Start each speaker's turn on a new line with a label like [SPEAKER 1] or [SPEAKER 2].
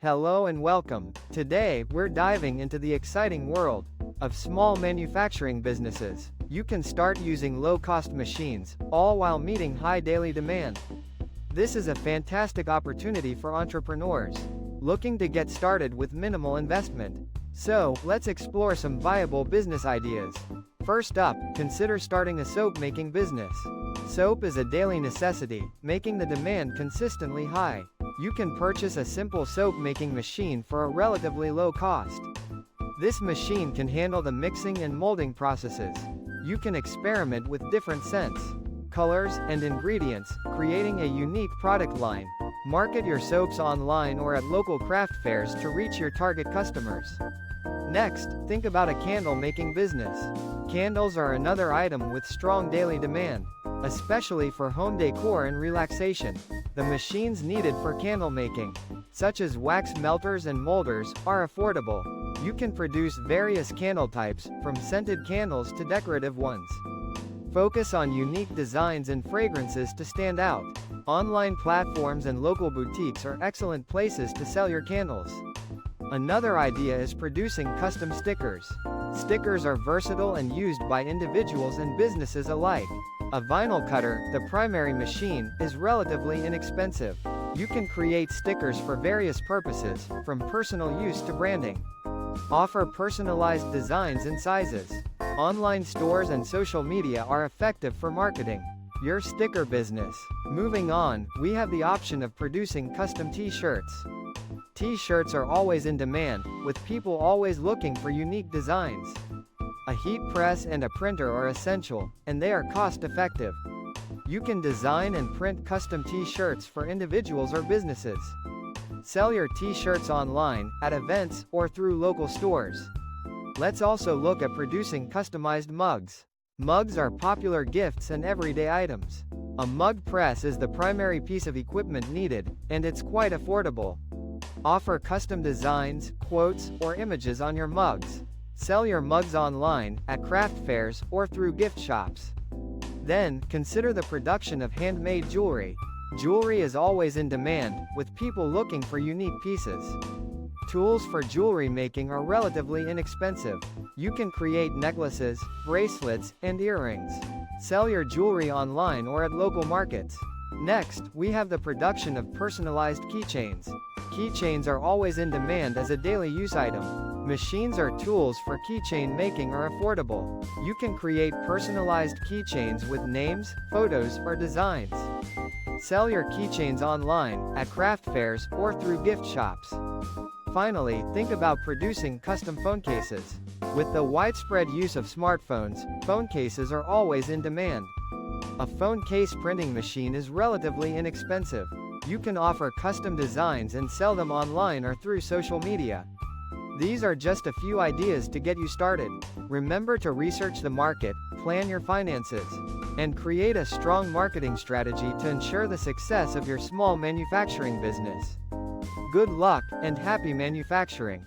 [SPEAKER 1] Hello and welcome. Today, we're diving into the exciting world of small manufacturing businesses. You can start using low-cost machines, all while meeting high daily demand. This is a fantastic opportunity for entrepreneurs looking to get started with minimal investment. So, let's explore some viable business ideas. First up, consider starting a soap-making business. Soap is a daily necessity, making the demand consistently high. You can purchase a simple soap-making machine for a relatively low cost. This machine can handle the mixing and molding processes. You can experiment with different scents, colors, and ingredients, creating a unique product line. Market your soaps online or at local craft fairs to reach your target customers. Next, think about a candle-making business. Candles are another item with strong daily demand, especially for home decor and relaxation. The machines needed for candle making, such as wax melters and molders, are affordable. You can produce various candle types, from scented candles to decorative ones. Focus on unique designs and fragrances to stand out. Online platforms and local boutiques are excellent places to sell your candles. Another idea is producing custom stickers. Stickers are versatile and used by individuals and businesses alike. A vinyl cutter, the primary machine, is relatively inexpensive. You can create stickers for various purposes, from personal use to branding. Offer personalized designs and sizes. Online stores and social media are effective for marketing your sticker business. Moving on, we have the option of producing custom t-shirts. T-shirts are always in demand, with people always looking for unique designs. A heat press and a printer are essential, and they are cost-effective. You can design and print custom t-shirts for individuals or businesses. Sell your t-shirts online, at events, or through local stores. Let's also look at producing customized mugs. Mugs are popular gifts and everyday items. A mug press is the primary piece of equipment needed, and it's quite affordable. Offer custom designs, quotes, or images on your mugs. Sell your mugs online, at craft fairs, or through gift shops. Then, consider the production of handmade jewelry. Jewelry is always in demand, with people looking for unique pieces. Tools for jewelry making are relatively inexpensive. You can create necklaces, bracelets, and earrings. Sell your jewelry online or at local markets. Next, we have the production of personalized keychains. Keychains are always in demand as a daily use item. Machines or tools for keychain making are affordable. You can create personalized keychains with names, photos, or designs. Sell your keychains online, at craft fairs, or through gift shops. Finally, think about producing custom phone cases. With the widespread use of smartphones, phone cases are always in demand. A phone case printing machine is relatively inexpensive. You can offer custom designs and sell them online or through social media. These are just a few ideas to get you started. Remember to research the market, plan your finances, and create a strong marketing strategy to ensure the success of your small manufacturing business. Good luck, and happy manufacturing!